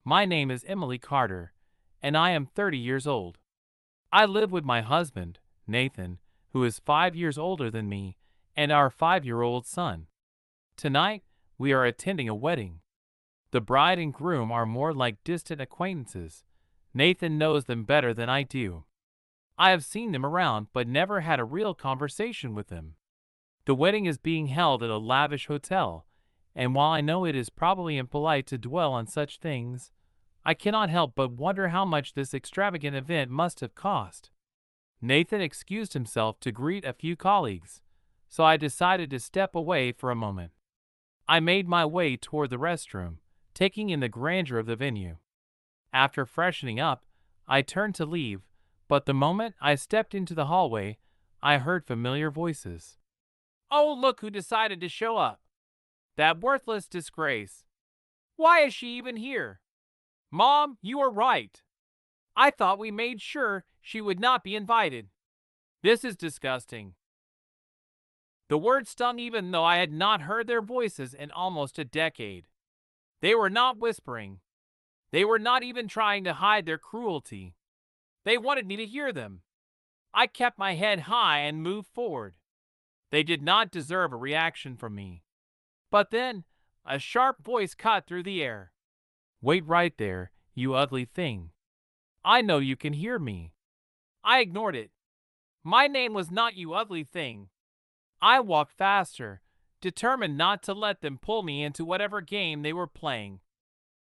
My name is Emily Carter, and I am 30 years old. I live with my husband, Nathan, who is 5 years older than me, and our 5-year-old son. Tonight, we are attending a wedding. The bride and groom are more like distant acquaintances. Nathan knows them better than I do. I have seen them around but never had a real conversation with them. The wedding is being held at a lavish hotel, and while I know it is probably impolite to dwell on such things, I cannot help but wonder how much this extravagant event must have cost. Nathan excused himself to greet a few colleagues, so I decided to step away for a moment. I made my way toward the restroom, taking in the grandeur of the venue. After freshening up, I turned to leave, but the moment I stepped into the hallway, I heard familiar voices. "Oh, look who decided to show up! That worthless disgrace! Why is she even here? Mom, you are right. I thought we made sure she would not be invited. This is disgusting." The word stung even though I had not heard their voices in almost a decade. They were not whispering. They were not even trying to hide their cruelty. They wanted me to hear them. I kept my head high and moved forward. They did not deserve a reaction from me. But then, a sharp voice cut through the air. "Wait right there, you ugly thing. I know you can hear me." I ignored it. My name was not you ugly thing. I walked faster, determined not to let them pull me into whatever game they were playing.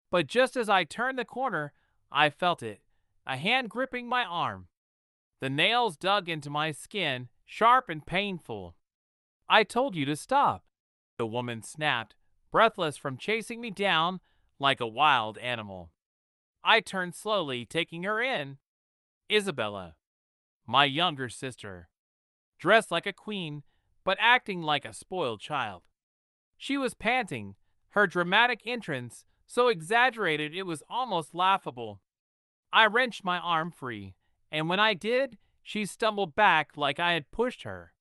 But just as I turned the corner, I felt it, a hand gripping my arm. The nails dug into my skin, sharp and painful. "I told you to stop," the woman snapped, breathless from chasing me down like a wild animal. I turned slowly, taking her in. Isabella, my younger sister, dressed like a queen, but acting like a spoiled child. She was panting, her dramatic entrance so exaggerated it was almost laughable. I wrenched my arm free, and when I did, she stumbled back like I had pushed her.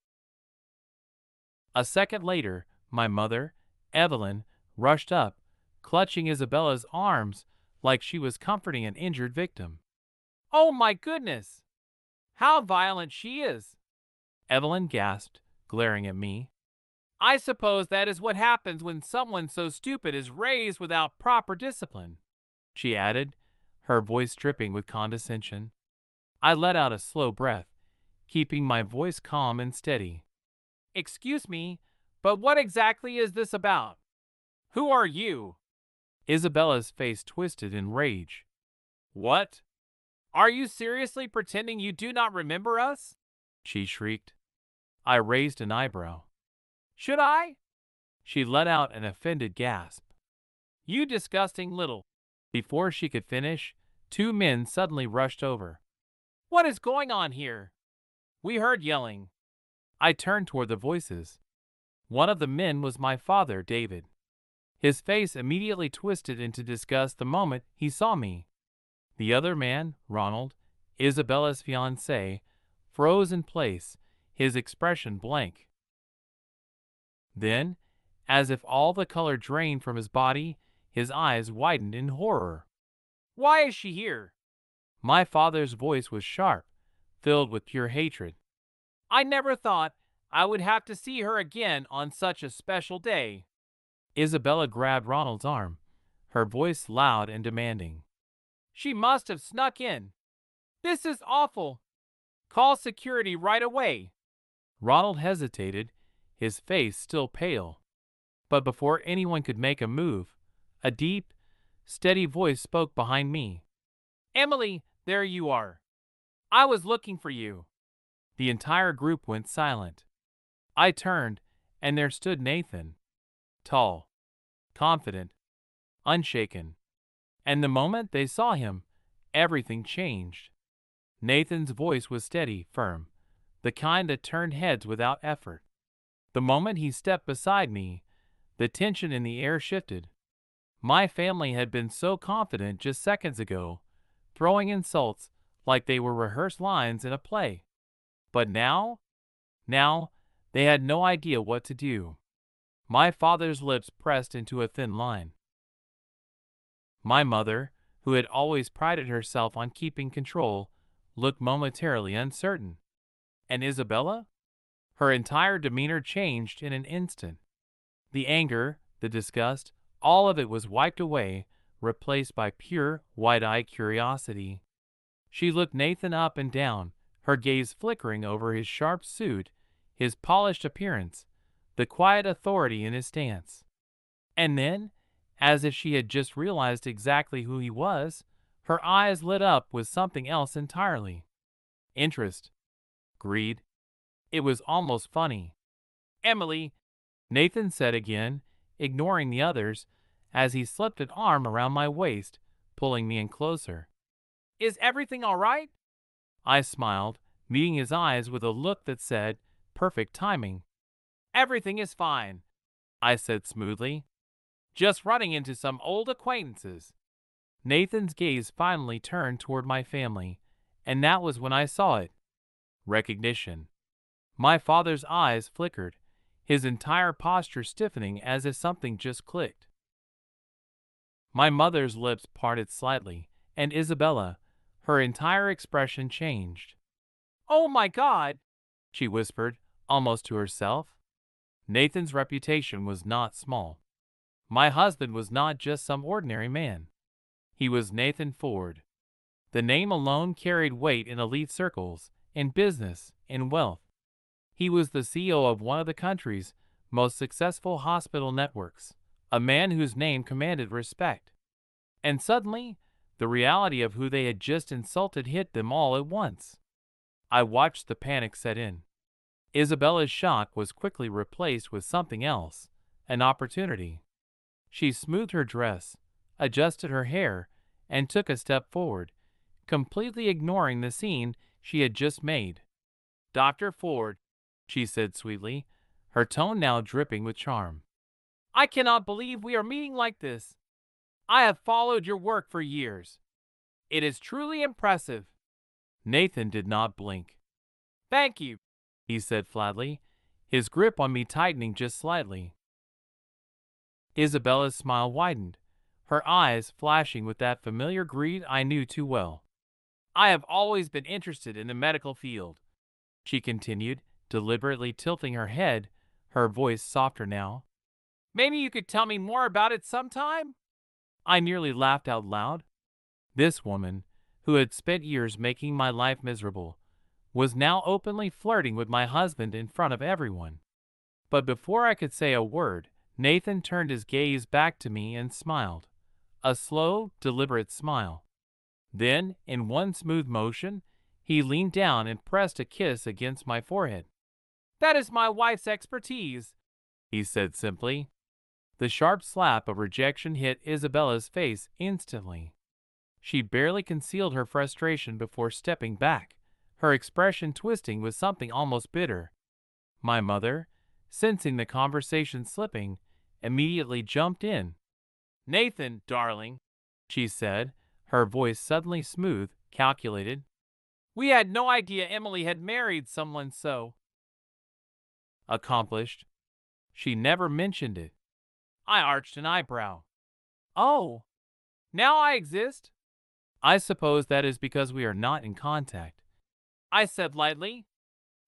A second later, my mother, Evelyn, rushed up, clutching Isabella's arms like she was comforting an injured victim. "Oh my goodness! How violent she is!" Evelyn gasped, glaring at me. "I suppose that is what happens when someone so stupid is raised without proper discipline," she added, her voice dripping with condescension. I let out a slow breath, keeping my voice calm and steady. "Excuse me, but what exactly is this about? Who are you?" Isabella's face twisted in rage. "What? Are you seriously pretending you do not remember us?" she shrieked. I raised an eyebrow. "Should I?" She let out an offended gasp. "You disgusting little—" Before she could finish, two men suddenly rushed over. "What is going on here?" We heard yelling. I turned toward the voices. One of the men was my father, David. His face immediately twisted into disgust the moment he saw me. The other man, Ronald, Isabella's fiancé, froze in place, his expression blank. Then, as if all the color drained from his body, his eyes widened in horror. "Why is she here?" My father's voice was sharp, filled with pure hatred. "I never thought I would have to see her again on such a special day." Isabella grabbed Ronald's arm, her voice loud and demanding. "She must have snuck in. This is awful. Call security right away." Ronald hesitated, his face still pale. But before anyone could make a move, a deep, steady voice spoke behind me. "Emily, there you are. I was looking for you." The entire group went silent. I turned, and there stood Nathan. Tall, confident, unshaken. And the moment they saw him, everything changed. Nathan's voice was steady, firm, the kind that turned heads without effort. The moment he stepped beside me, the tension in the air shifted. My family had been so confident just seconds ago, throwing insults like they were rehearsed lines in a play. But now, they had no idea what to do. My father's lips pressed into a thin line. My mother, who had always prided herself on keeping control, looked momentarily uncertain. And Isabella? Her entire demeanor changed in an instant. The anger, the disgust, all of it was wiped away, replaced by pure, wide-eyed curiosity. She looked Nathan up and down, her gaze flickering over his sharp suit, his polished appearance, the quiet authority in his stance. And then, as if she had just realized exactly who he was, her eyes lit up with something else entirely. Interest. Greed. It was almost funny. "Emily," Nathan said again, ignoring the others, as he slipped an arm around my waist, pulling me in closer. "Is everything all right?" I smiled, meeting his eyes with a look that said, "Perfect timing." "Everything is fine," I said smoothly. "Just running into some old acquaintances." Nathan's gaze finally turned toward my family, and that was when I saw it. Recognition. My father's eyes flickered, his entire posture stiffening as if something just clicked. My mother's lips parted slightly, and Isabella, her entire expression changed. "Oh my God!" she whispered, almost to herself. Nathan's reputation was not small. My husband was not just some ordinary man. He was Nathan Ford. The name alone carried weight in elite circles, in business, in wealth. He was the CEO of one of the country's most successful hospital networks, a man whose name commanded respect. And suddenly, the reality of who they had just insulted hit them all at once. I watched the panic set in. Isabella's shock was quickly replaced with something else, an opportunity. She smoothed her dress, adjusted her hair, and took a step forward, completely ignoring the scene she had just made. "Dr. Ford," she said sweetly, her tone now dripping with charm. "I cannot believe we are meeting like this. I have followed your work for years. It is truly impressive." Nathan did not blink. "Thank you," he said flatly, his grip on me tightening just slightly. Isabella's smile widened, her eyes flashing with that familiar greed I knew too well. "I have always been interested in the medical field," she continued, deliberately tilting her head, her voice softer now. "Maybe you could tell me more about it sometime?" I nearly laughed out loud. This woman, who had spent years making my life miserable, was now openly flirting with my husband in front of everyone. But before I could say a word, Nathan turned his gaze back to me and smiled. A slow, deliberate smile. Then, in one smooth motion, he leaned down and pressed a kiss against my forehead. "That is my wife's expertise," he said simply. The sharp slap of rejection hit Isabella's face instantly. She barely concealed her frustration before stepping back, her expression twisting with something almost bitter. My mother, sensing the conversation slipping, immediately jumped in. "Nathan, darling," she said, her voice suddenly smooth, calculated. "We had no idea Emily had married someone so accomplished. She never mentioned it." I arched an eyebrow. "Oh, now I exist?" "I suppose that is because we are not in contact," I said lightly.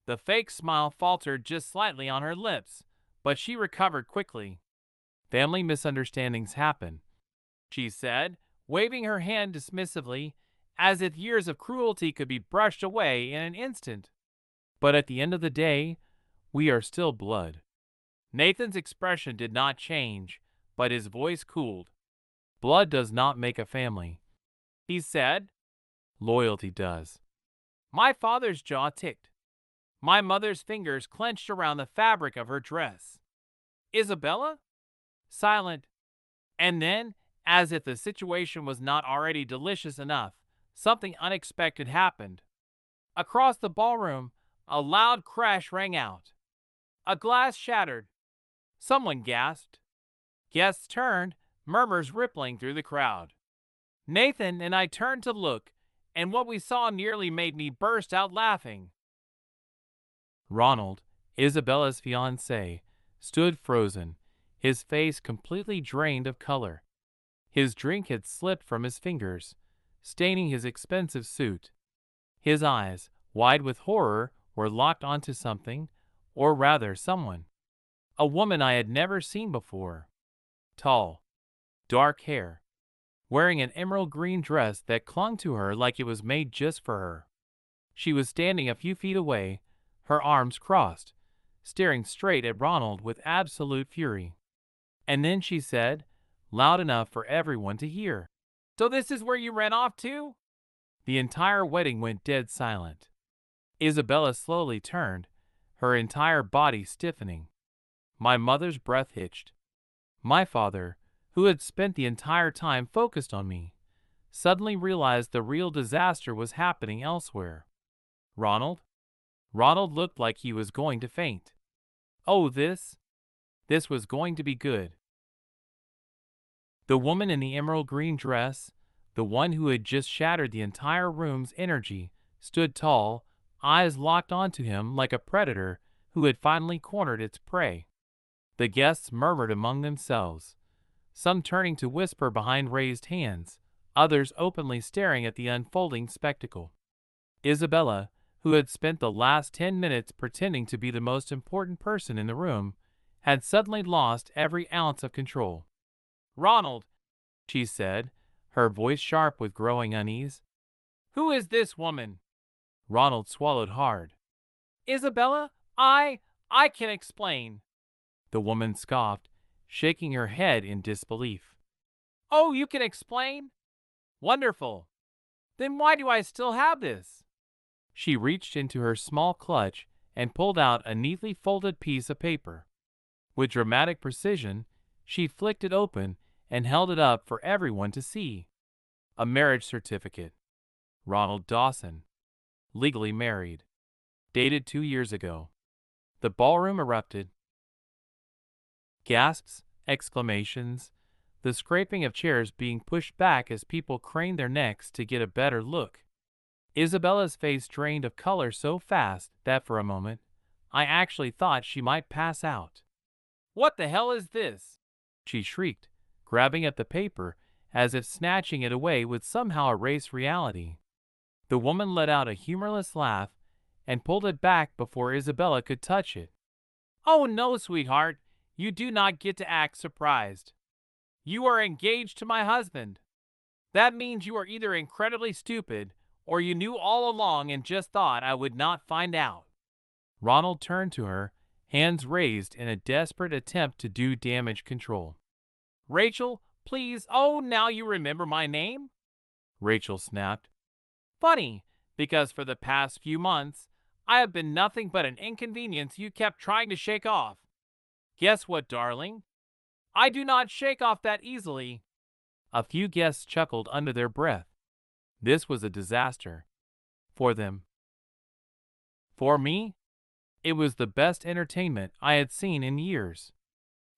The fake smile faltered just slightly on her lips, but she recovered quickly. "Family misunderstandings happen," she said, waving her hand dismissively, as if years of cruelty could be brushed away in an instant. "But at the end of the day, we are still blood." Nathan's expression did not change, but his voice cooled. "Blood does not make a family," he said. "Loyalty does." My father's jaw ticked. My mother's fingers clenched around the fabric of her dress. Isabella? Silent. And then, as if the situation was not already delicious enough, something unexpected happened. Across the ballroom, a loud crash rang out. A glass shattered. Someone gasped. Guests turned, murmurs rippling through the crowd. Nathan and I turned to look, and what we saw nearly made me burst out laughing. Ronald, Isabella's fiancé, stood frozen, his face completely drained of color. His drink had slipped from his fingers, staining his expensive suit. His eyes, wide with horror, were locked onto something, or rather someone. A woman I had never seen before. Tall, dark hair, wearing an emerald green dress that clung to her like it was made just for her. She was standing a few feet away, her arms crossed, staring straight at Ronald with absolute fury. And then she said, loud enough for everyone to hear, "So this is where you ran off to?" The entire wedding went dead silent. Isabella slowly turned, her entire body stiffening. My mother's breath hitched. My father, who had spent the entire time focused on me, suddenly realized the real disaster was happening elsewhere. Ronald? Ronald looked like he was going to faint. Oh, this was going to be good. The woman in the emerald green dress, the one who had just shattered the entire room's energy, stood tall, eyes locked onto him like a predator who had finally cornered its prey. The guests murmured among themselves, some turning to whisper behind raised hands, others openly staring at the unfolding spectacle. Isabella, who had spent the last 10 minutes pretending to be the most important person in the room, had suddenly lost every ounce of control. "Ronald," she said, her voice sharp with growing unease. "Who is this woman?" Ronald swallowed hard. "Isabella, I can explain," the woman scoffed, shaking her head in disbelief. "Oh, you can explain? Wonderful. Then why do I still have this?" She reached into her small clutch and pulled out a neatly folded piece of paper. With dramatic precision, she flicked it open and held it up for everyone to see. A marriage certificate. Ronald Dawson. Legally married. Dated 2 years ago. The ballroom erupted. Gasps, exclamations, the scraping of chairs being pushed back as people craned their necks to get a better look. Isabella's face drained of color so fast that for a moment, I actually thought she might pass out. "What the hell is this?" she shrieked, grabbing at the paper as if snatching it away would somehow erase reality. The woman let out a humorless laugh and pulled it back before Isabella could touch it. "Oh no, sweetheart, you do not get to act surprised. You are engaged to my husband. That means you are either incredibly stupid or you knew all along and just thought I would not find out." Ronald turned to her, hands raised in a desperate attempt to do damage control. "Rachel, please, oh, now you remember my name?" Rachel snapped. "Funny, because for the past few months, I have been nothing but an inconvenience you kept trying to shake off. Guess what, darling? I do not shake off that easily." A few guests chuckled under their breath. This was a disaster. For them. For me, it was the best entertainment I had seen in years.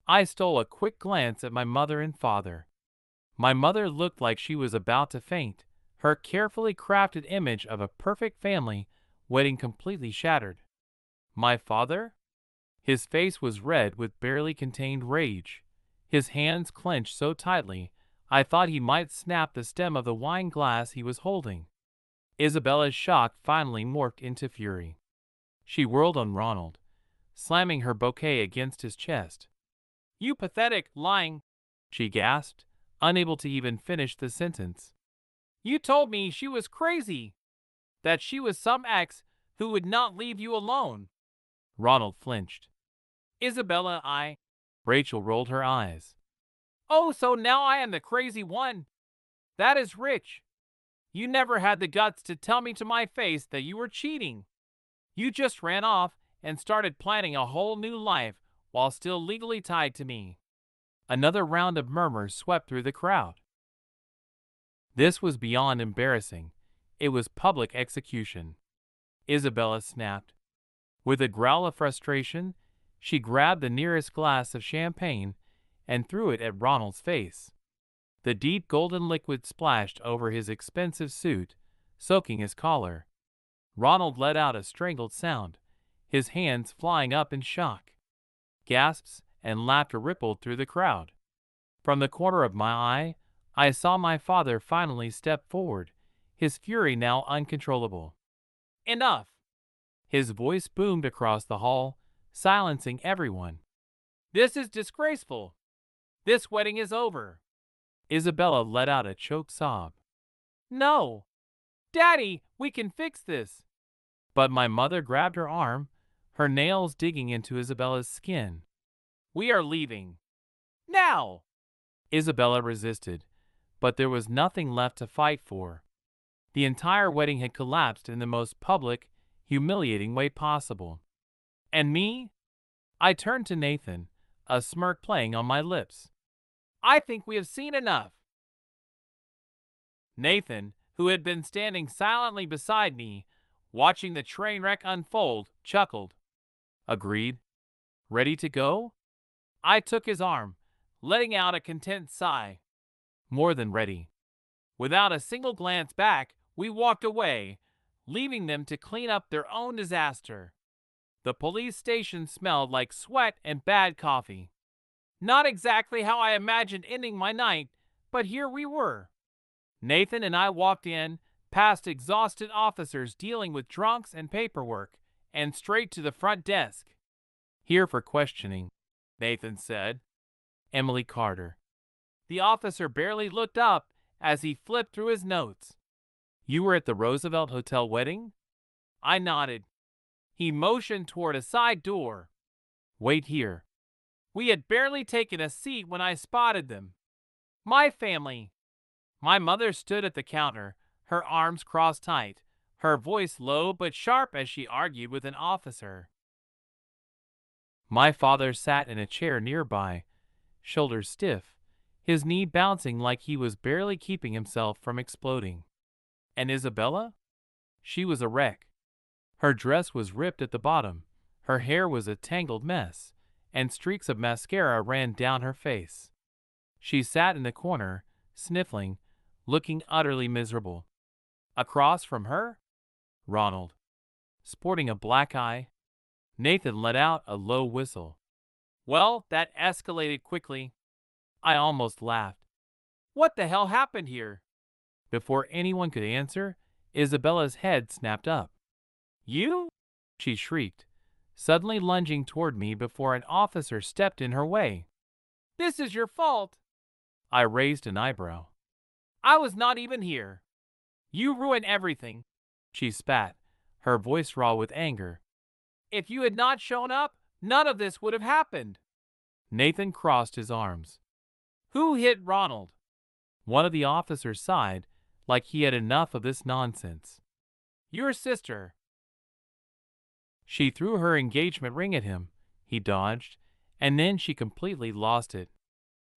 I stole a quick glance at my mother and father. My mother looked like she was about to faint, her carefully crafted image of a perfect family wedding completely shattered. My father? His face was red with barely contained rage. His hands clenched so tightly, I thought he might snap the stem of the wine glass he was holding. Isabella's shock finally morphed into fury. She whirled on Ronald, slamming her bouquet against his chest. "You pathetic, lying," she gasped, unable to even finish the sentence. "You told me she was crazy, that she was some ex who would not leave you alone." Ronald flinched. "Isabella, Rachel rolled her eyes. "Oh, so now I am the crazy one. That is rich. You never had the guts to tell me to my face that you were cheating. You just ran off and started planning a whole new life while still legally tied to me." Another round of murmurs swept through the crowd. This was beyond embarrassing. It was public execution. Isabella snapped. With a growl of frustration, she grabbed the nearest glass of champagne and threw it at Ronald's face. The deep golden liquid splashed over his expensive suit, soaking his collar. Ronald let out a strangled sound, his hands flying up in shock. Gasps and laughter rippled through the crowd. From the corner of my eye, I saw my father finally step forward, his fury now uncontrollable. Enough! His voice boomed across the hall, silencing everyone. This is disgraceful. This wedding is over. Isabella let out a choked sob. No! Daddy, we can fix this. But my mother grabbed her arm, her nails digging into Isabella's skin. We are leaving. Now! Isabella resisted, but there was nothing left to fight for. The entire wedding had collapsed in the most public, humiliating way possible. And me? I turned to Nathan, a smirk playing on my lips. I think we have seen enough. Nathan, who had been standing silently beside me, watching the train wreck unfold, chuckled. Agreed. Ready to go? I took his arm, letting out a content sigh. More than ready. Without a single glance back, we walked away, leaving them to clean up their own disaster. The police station smelled like sweat and bad coffee. Not exactly how I imagined ending my night, but here we were. Nathan and I walked in, past exhausted officers dealing with drunks and paperwork, and straight to the front desk. Here for questioning, Nathan said. Emily Carter. The officer barely looked up as he flipped through his notes. You were at the Roosevelt Hotel wedding? I nodded. He motioned toward a side door. Wait here. We had barely taken a seat when I spotted them. My family. My mother stood at the counter, her arms crossed tight, her voice low but sharp as she argued with an officer. My father sat in a chair nearby, shoulders stiff, his knee bouncing like he was barely keeping himself from exploding. And Isabella? She was a wreck. Her dress was ripped at the bottom, her hair was a tangled mess, and streaks of mascara ran down her face. She sat in the corner, sniffling, looking utterly miserable. Across from her? Ronald. Sporting a black eye. Nathan let out a low whistle. Well, that escalated quickly. I almost laughed. What the hell happened here? Before anyone could answer, Isabella's head snapped up. You? She shrieked, suddenly lunging toward me before an officer stepped in her way. This is your fault. I raised an eyebrow. I was not even here. You ruined everything. She spat, her voice raw with anger. If you had not shown up, none of this would have happened. Nathan crossed his arms. Who hit Ronald? One of the officers sighed, like he had enough of this nonsense. Your sister. She threw her engagement ring at him. He dodged, and then she completely lost it.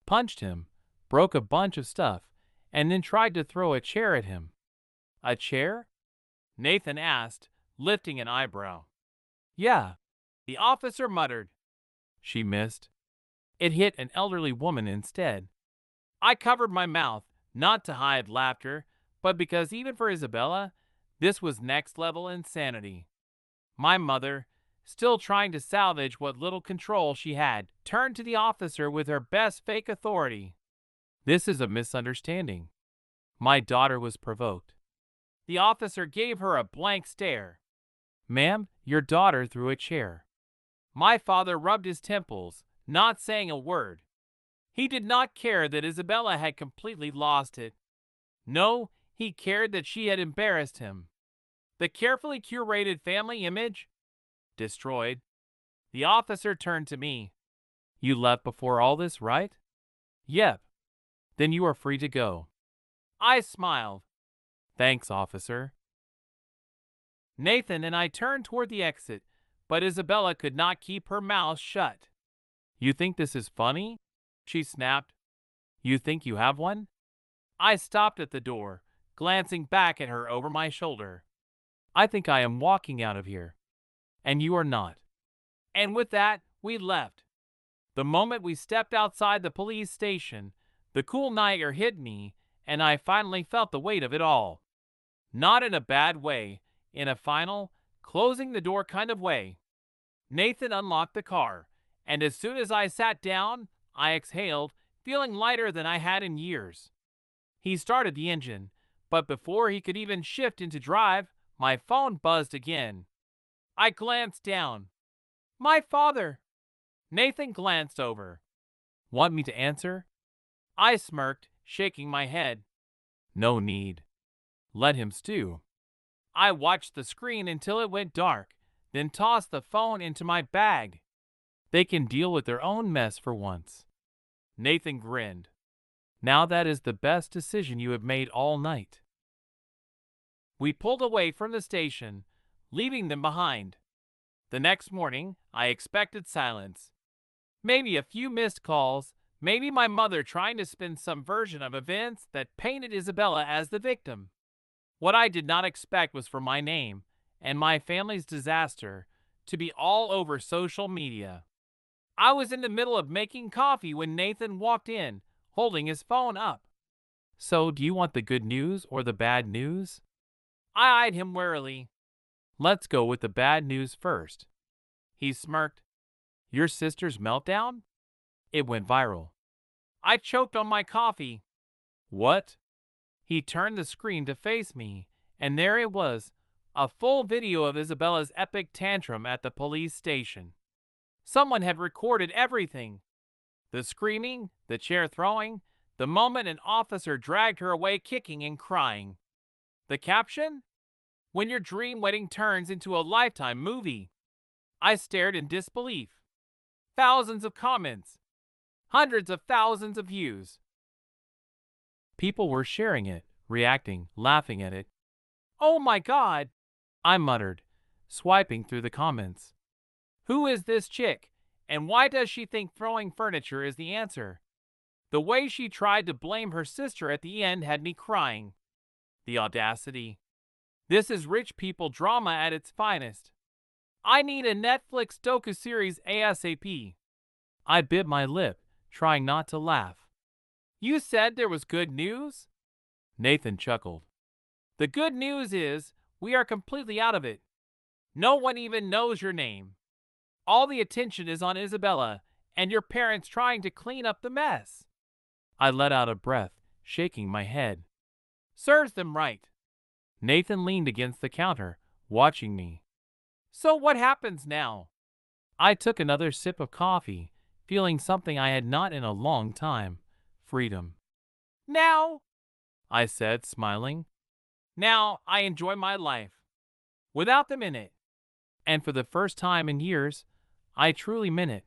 Punched him, broke a bunch of stuff, and then tried to throw a chair at him. A chair? Nathan asked, lifting an eyebrow. Yeah, the officer muttered. She missed. It hit an elderly woman instead. I covered my mouth, not to hide laughter, but because even for Isabella, this was next-level insanity. My mother, still trying to salvage what little control she had, turned to the officer with her best fake authority. This is a misunderstanding. My daughter was provoked. The officer gave her a blank stare. Ma'am, your daughter threw a chair. My father rubbed his temples, not saying a word. He did not care that Isabella had completely lost it. No, he cared that she had embarrassed him. The carefully curated family image? Destroyed. The officer turned to me. You left before all this, right? Yep. Then you are free to go. I smiled. Thanks, officer. Nathan and I turned toward the exit, but Isabella could not keep her mouth shut. You think this is funny? She snapped. You think you have one? I stopped at the door, glancing back at her over my shoulder. I think I am walking out of here. And you are not. And with that, we left. The moment we stepped outside the police station, the cool night air hit me, and I finally felt the weight of it all. Not in a bad way, in a final, closing the door kind of way. Nathan unlocked the car, and as soon as I sat down, I exhaled, feeling lighter than I had in years. He started the engine, but before he could even shift into drive, my phone buzzed again. I glanced down. My father! Nathan glanced over. Want me to answer? I smirked, shaking my head. No need. Let him stew. I watched the screen until it went dark, then tossed the phone into my bag. They can deal with their own mess for once. Nathan grinned. Now that is the best decision you have made all night. We pulled away from the station, leaving them behind. The next morning, I expected silence. Maybe a few missed calls, maybe my mother trying to spin some version of events that painted Isabella as the victim. What I did not expect was for my name and my family's disaster to be all over social media. I was in the middle of making coffee when Nathan walked in, holding his phone up. So, do you want the good news or the bad news? I eyed him warily. Let's go with the bad news first. He smirked. Your sister's meltdown? It went viral. I choked on my coffee. What? He turned the screen to face me, and there it was, a full video of Isabella's epic tantrum at the police station. Someone had recorded everything. The screaming, the chair throwing, the moment an officer dragged her away kicking and crying. The caption? When your dream wedding turns into a Lifetime movie. I stared in disbelief. Thousands of comments. Hundreds of thousands of views. People were sharing it, reacting, laughing at it. Oh my God, I muttered, swiping through the comments. Who is this chick, and why does she think throwing furniture is the answer? The way she tried to blame her sister at the end had me crying. The audacity. This is rich people drama at its finest. I need a Netflix docuseries ASAP. I bit my lip, trying not to laugh. You said there was good news? Nathan chuckled. The good news is we are completely out of it. No one even knows your name. All the attention is on Isabella and your parents trying to clean up the mess. I let out a breath, shaking my head. Serves them right. Nathan leaned against the counter, watching me. So what happens now? I took another sip of coffee, feeling something I had not in a long time. Freedom. Now, I said, smiling. Now I enjoy my life. Without them in it. And for the first time in years, I truly meant it.